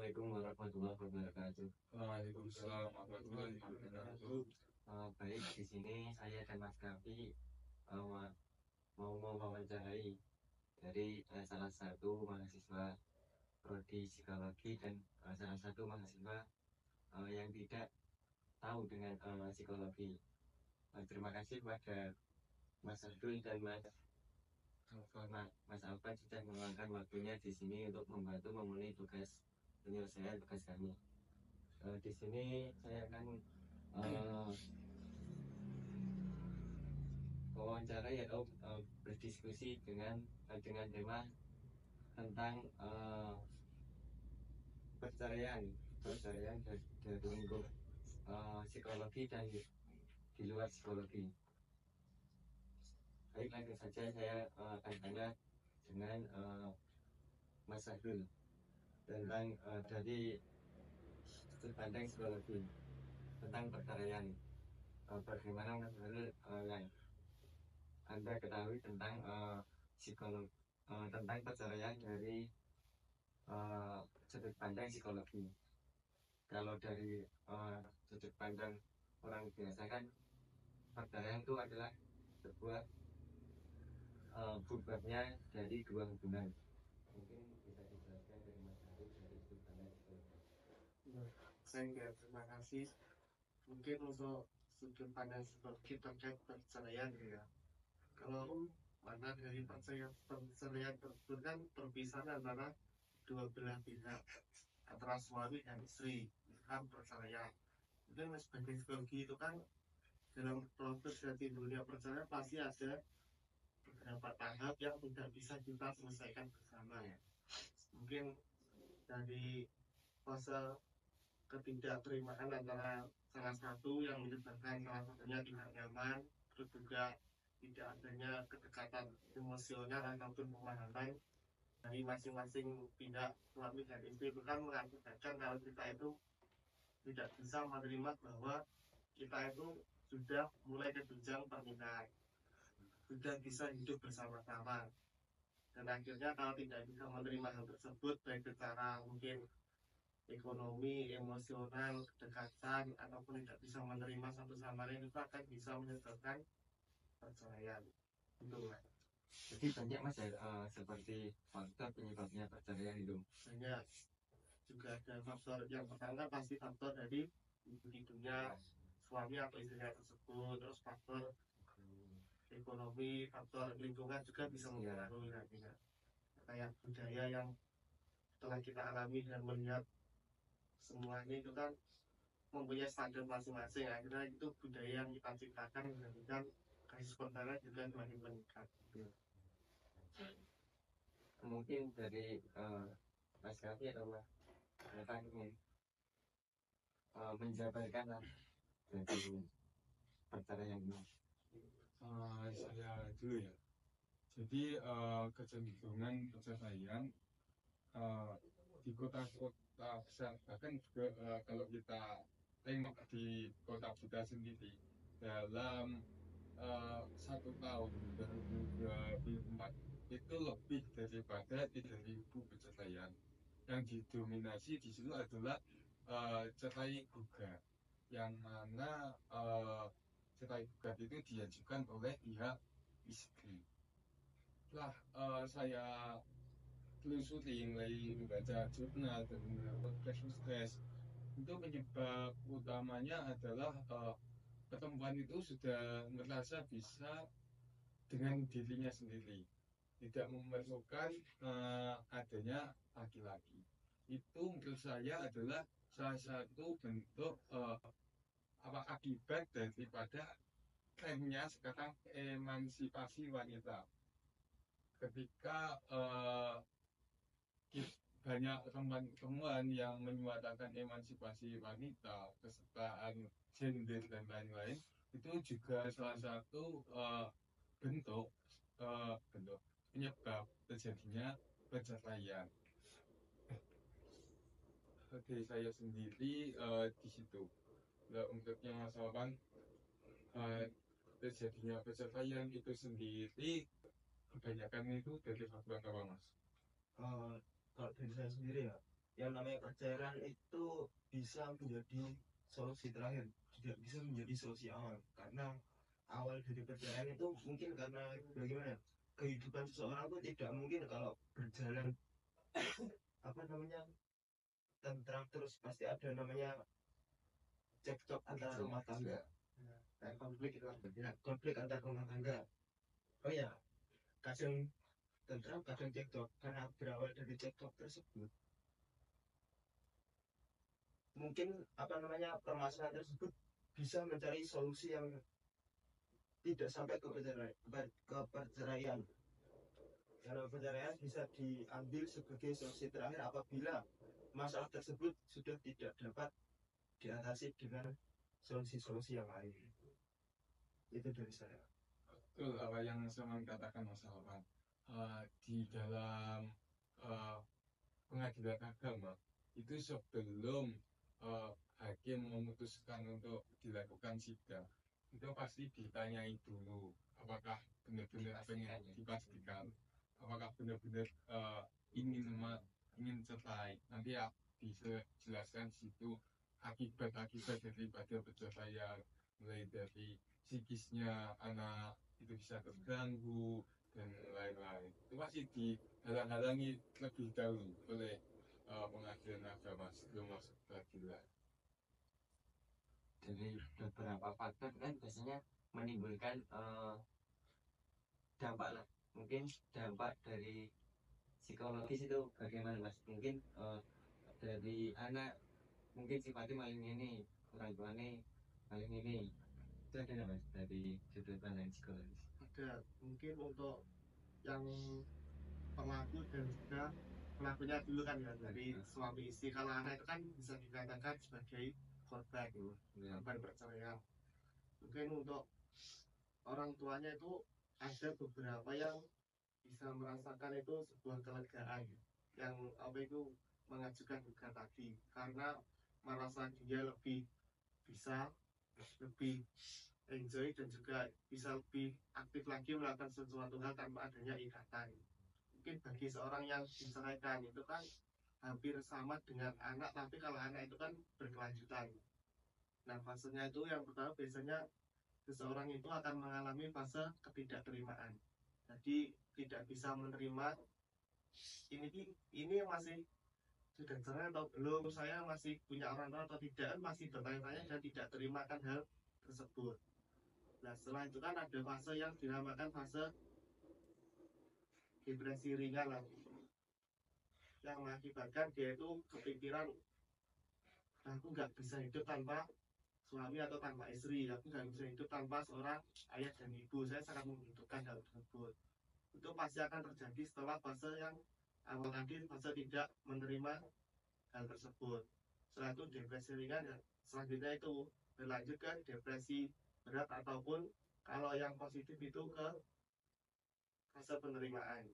Assalamualaikum warahmatullahi wabarakatuh. Waalaikumsalam warahmatullahi wabarakatuh. Baik, di sini saya dan Mas Kavi mau mewawancarai dari salah satu mahasiswa prodi psikologi dan salah satu mahasiswa yang tidak tahu dengan psikologi. Terima kasih kepada Mas Abdul dan Mas Alfan sudah meluangkan waktunya di sini untuk membantu memenuhi tugas penyelesaian tugas kami. Di sini saya akan wawancara atau berdiskusi dengan tema tentang perceraian dari lingkup psikologi dan di luar psikologi. Baik, langsung saja saya akan tanya dengan Mas Abdul tentang dari sudut pandang psikologi tentang perceraian. Bagaimana Mas Abdul yang Anda ketahui tentang psikologi tentang perceraian dari sudut pandang psikologi? Kalau dari sudut pandang orang biasa kan perceraian itu adalah sebuah bubarnya dari dua hubungan. Mungkin bisa dijelaskan dari Mas Abdul dari sudut pandang psikologi. Saya terima kasih. Mungkin untuk sudut pandang psikologi terkait perceraian ya. Kalau mana dari perceraian tersebut kan perpisahan antara dua belah pihak antara suami dan istri, kan perceraian. Mungkin sebagai psikologi itu kan dalam proses dari dunia perceraian pasti ada beberapa tahap yang tidak bisa kita selesaikan bersama ya. Mungkin dari fase ketidakterimaan antara salah satu yang menyebabkan salah satunya tidak nyaman, terus juga tidak adanya kedekatan emosional ataupun pemahaman dari masing-masing pihak suami dan istri, itu kan mengakibatkan kalau kita itu tidak bisa menerima bahwa kita itu sudah mulai ke jenjang pernikahan, sudah bisa hidup bersama-sama, dan akhirnya kalau tidak bisa menerima hal tersebut baik secara mungkin ekonomi, emosional, kedekatan, ataupun tidak bisa menerima satu sama lain, itu akan bisa menyebabkan perceraian. Jadi banyak Mas seperti faktor penyebabnya perceraian itu. Banyak. Juga ada faktor yang pertama pasti faktor dari hidupnya suami atau istrinya tersebut, terus faktor ekonomi, faktor lingkungan juga bisa mempengaruhi nantinya. Kayak budaya yang telah kita alami dan melihat semuanya itu kan mempunyai standar masing-masing, akhirnya itu budaya yang kita ciptakan menjadikan kasus perceraian juga semakin meningkat. Mungkin dari Mas Kavi atau Mas Alfan ingin menjabarkan dari perceraian ini. Saya dulu ya. Jadi kecenderungan perceraian di kota-kota besar, bahkan juga kalau kita tengok di kota kita sendiri dalam 1 tahun 2024 itu lebih daripada 3.000 perceraian. Yang didominasi di situ adalah cerai gugat, yang mana cerai gugat itu diajukan oleh pihak istri. Setelah saya telusuri, mulai membaca jurnal dan podcast, itu penyebab utamanya adalah perempuan itu sudah merasa bisa dengan dirinya sendiri, tidak memerlukan adanya laki-laki. Itu menurut saya adalah salah satu bentuk akibat daripada trennya sekarang emansipasi wanita. Ketika banyak teman-teman yang menyuarakan emansipasi wanita, kesetaraan gender dan lain-lain, itu juga salah satu bentuk penyebab terjadinya perceraian. Oke, saya sendiri di situ. Untuknya Mas Alfan, terjadinya perceraian itu sendiri kebanyakan itu dari faktor apa Mas? Kalau dari saya sendiri ya, yang namanya perceraian itu bisa menjadi solusi terakhir, tidak bisa menjadi solusi awal, karena awal dari perceraian itu mungkin karena bagaimana kehidupan seseorang itu tidak mungkin kalau berjalan apa namanya tentram terus, pasti ada namanya cekcok antara rumah tangga, kayak konflik itu kan. ya, konflik antar rumah tangga. Oh ya, kadang tentram kadang cekcok, karena berawal dari cekcok tersebut mungkin apa namanya permasalahan tersebut bisa mencari solusi yang tidak sampai ke perceraian. Karena perceraian bisa diambil sebagai solusi terakhir apabila masalah tersebut sudah tidak dapat diatasi dengan solusi-solusi yang lain. Itu dari saya. Betul apa yang Saman katakan Mas Alvan. Di dalam pengadilan agama itu sebelum hakim memutuskan untuk dilakukan sidang itu pasti ditanyai dulu apakah benar-benar pengen dipastikan apakah benar-benar ingin cerai. Nanti ya dijelaskan situ akibat-akibat daripada perceraian, mulai dari psikisnya anak itu bisa terganggu dan lain-lain. Itu masih dihalang-halangi lebih dahulu oleh pengadilan agama sebelum masuk peradilan. Dari beberapa faktor kan biasanya menimbulkan dampak lah, mungkin dampak dari psikologis itu bagaimana Mas? Mungkin dari anak mungkin sifatnya maling ini, orang tuanya maling ini, itu ada nggak Mas dari sudut pandang psikologis? Ada, mungkin untuk yang pelaku dan juga pelakunya dulu kan ya, dari suami istri. Kalau anak itu kan bisa dikatakan sebagai korban perceraian. Mungkin untuk orang tuanya itu ada beberapa yang bisa merasakan itu sebuah kelegaan, yang apa itu mengajukan gugatan tadi, karena merasa dia lebih bisa lebih enjoy dan juga bisa lebih aktif lagi melakukan sesuatu hal tanpa adanya ikatan. Mungkin bagi seorang yang diceraikan itu kan hampir sama dengan anak, tapi kalau anak itu kan berkelanjutan. Nah, fasenya itu yang pertama biasanya seseorang itu akan mengalami fase ketidakterimaan. Jadi tidak bisa menerima ini masih sudah cerai atau belum, saya masih punya orang tua atau tidak, masih bertanya-tanya dan tidak terima kan hal tersebut. Nah, setelah itu kan ada fase yang dinamakan fase depresi ringan lah, yang mengakibatkan dia itu kepikiran aku nggak bisa hidup tanpa suami atau tanpa istri, aku nggak bisa hidup tanpa seorang ayah dan ibu, saya sangat membutuhkan hal tersebut. Itu pasti akan terjadi setelah fase yang awal tadi, fase tidak menerima hal tersebut. Setelah itu depresi ringan, ya selanjutnya itu berlanjut ke depresi berat, ataupun kalau yang positif itu ke fase penerimaan.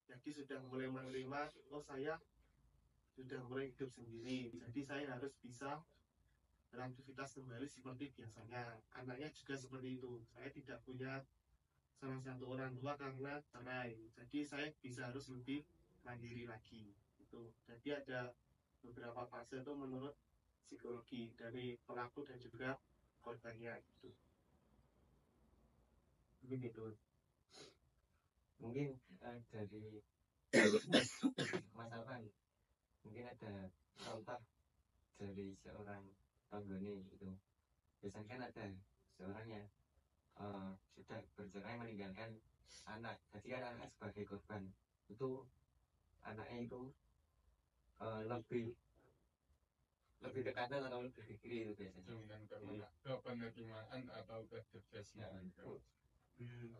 Jadi sudah mulai menerima, oh saya sudah mulai hidup sendiri, jadi saya harus bisa beraktivitas kembali seperti biasanya. Anaknya juga seperti itu, saya tidak punya salah satu orang tua karena cerai, jadi saya bisa harus lebih mandiri lagi. Itu jadi ada beberapa fase itu menurut psikologi dari pelaku dan juga korbannya gitu. Begitu. Mungkin dari Mas Alvan, mungkin ada contoh dari seorang tanggane itu. Biasanya kan ada seorang yang sudah bercerai meninggalkan anak, jadi kan anak sebagai korban itu, anaknya itu lebih ke kanan atau lebih ke kiri itu biasanya Dengan ke penerimaan atau ke depresi.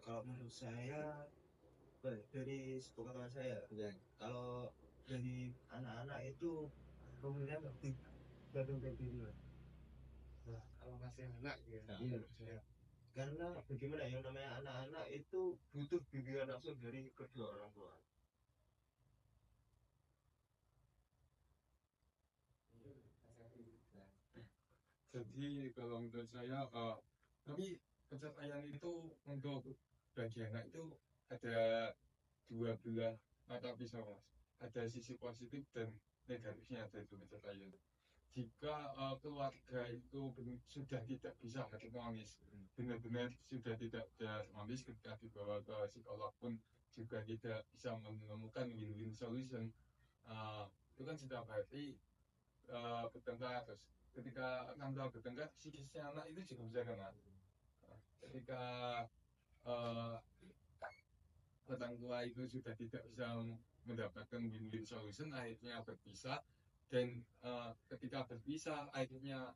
Kalau menurut saya dari sepengetahuan saya ya, kalau dari anak-anak itu kemudian lebih cenderung ke kiri. Nah, kalau masih anak ya, Iya. Karena bagaimana yang namanya anak-anak itu butuh bimbingan langsung dari kedua orang tua. Jadi kalau menurut saya, tapi perceraian itu untuk bagi anak itu ada dua belah mata pisau Mas. Ada sisi positif dan negatifnya dari perceraian. Jika keluarga itu sudah tidak bisa harmonis, benar-benar sudah tidak bisa harmonis ketika dibawa ke psikolog pun juga tidak bisa menemukan win-win solution, itu kan sudah berarti bertengkar. Terus ketika orang bertengkar, psikisnya anak itu juga bisa kena. Ketika orang tua itu sudah tidak bisa mendapatkan win-win solution, akhirnya berpisah. Dan ketika berpisah, akhirnya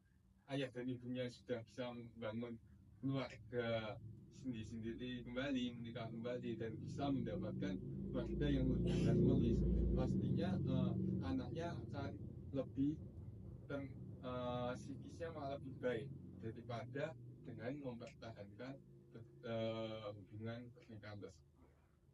ayah dan ibunya sudah bisa membangun keluarga sendiri-sendiri kembali, menikah kembali, dan bisa mendapatkan keluarga yang lebih harmonis. Pastinya anaknya akan lebih dan psikisnya malah lebih baik daripada dengan mempertahankan hubungan pernikahan tersebut.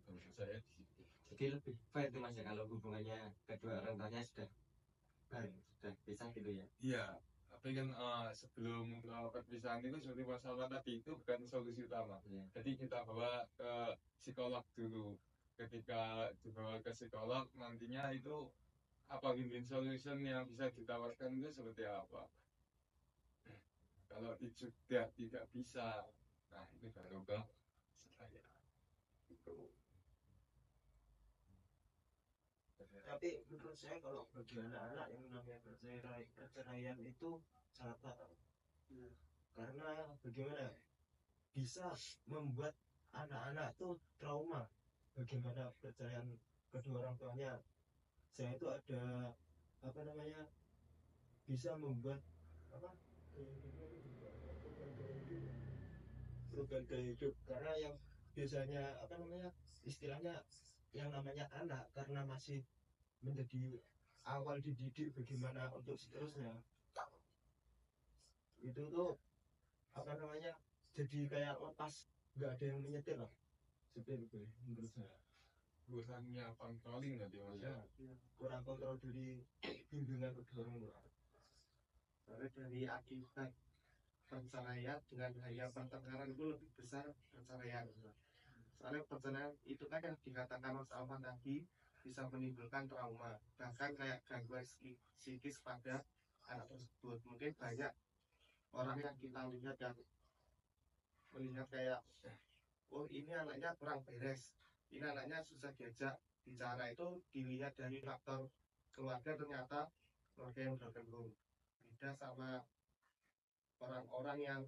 Menurut saya di situ. Jadi lebih fair itu mas ya kalau hubungannya kedua orang tuanya sudah pisah gitu ya. Iya, tapi kan sebelum perpisahan itu seperti masalah tadi itu bukan solusi utama. Ya. Jadi kita bawa ke psikolog dulu. Ketika dibawa ke psikolog, nantinya itu apa win-win solution yang bisa ditawarkan itu seperti apa. Kalau sudah tidak bisa, nah itu baru ke saya. Tapi menurut saya kalau bagi anak-anak yang namanya perceraian itu sangat fatal. Karena bagaimana bisa membuat anak-anak tuh trauma bagaimana perceraian kedua orang tuanya. Saya itu ada apa namanya bisa membuat apa perubahan gaya hidup, karena yang biasanya apa namanya istilahnya yang namanya anak karena masih menjadi awal dididik bagaimana untuk seterusnya, itu tuh apa namanya jadi kayak lepas, nggak ada yang menyetir lah seperti itu menurut saya. Kurangnya controlling nanti mas ya. Kurang kontrol dari bimbingan kedua orang tua. Soalnya dari akibat perceraian dengan hanya pertengkaran itu lebih besar perceraian. Soalnya perceraian itu kan yang dikatakan Mas Alvan tadi bisa menimbulkan trauma, bahkan kayak gangguan psikis pada anak tersebut. Mungkin banyak orang yang kita lihat yang melihat kayak, oh ini anaknya kurang beres, ini anaknya susah diajak bicara, itu dilihat dari faktor keluarga, ternyata keluarga yang broken home. Beda sama orang-orang yang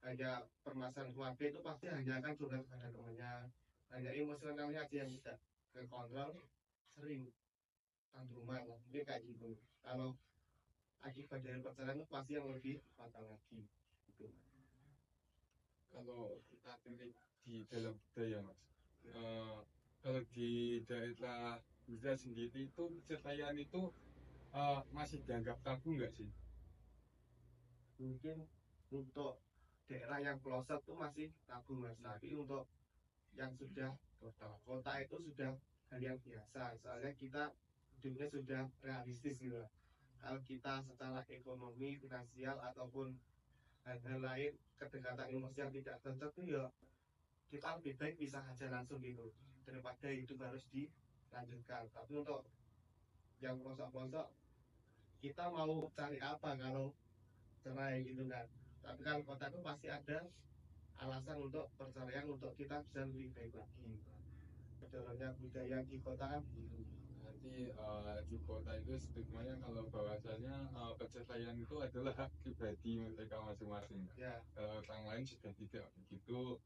hanya permasalahan keluarga itu pasti hanya akan curhat kepada temannya, hanya emosionalnya aja yang tidak terkontrol, sering tantruman, mungkin kayak gitu. Kalau akibat dari perceraian itu pasti yang lebih fatal lagi gitu. Kalau kita lihat di dalam budaya mas, kalau di daerah kita sendiri itu perceraian itu masih dianggap tabu nggak sih? Mungkin untuk daerah yang pelosok itu masih tabu mas, tapi untuk yang sudah kota itu sudah hal yang biasa. Soalnya kita hidupnya sudah realistis gitu. Kalau kita secara ekonomi, finansial ataupun hal-hal lain, kedekatan emosi yang tidak cocok itu ya kita lebih baik bisa aja langsung gitu daripada itu harus dilanjutkan. Tapi untuk yang pelosok-pelosok, kita mau cari apa kalau cerai gitu kan. Tapi kalau kota itu pasti ada alasan untuk perceraian untuk kita bisa lebih baik lagi. Bedanya budaya di kota kan begitu. Nanti di kota itu stigmanya kalau bahwasanya perceraian itu adalah hak pribadi mereka masing-masing. Ya, Orang lain sudah tidak begitu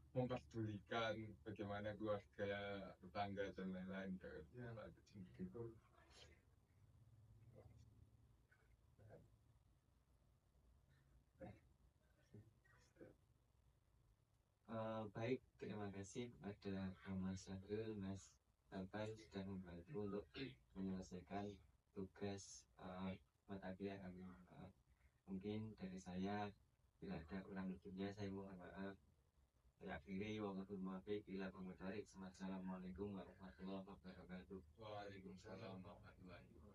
memperdulikan bagaimana keluarga, tetangga dan lain-lain. Ya. Begitu. Baik, terima kasih kepada Mas Sadrul, Mas Alvan sudah membantu untuk menyelesaikan tugas mata kuliah kami. Mungkin dari saya bila ada kurang lebihnya saya mohon maaf. Saya akhiri wabillahi taufiq. Assalamualaikum warahmatullahi wabarakatuh. Waalaikumsalam warahmatullahi wabarakatuh.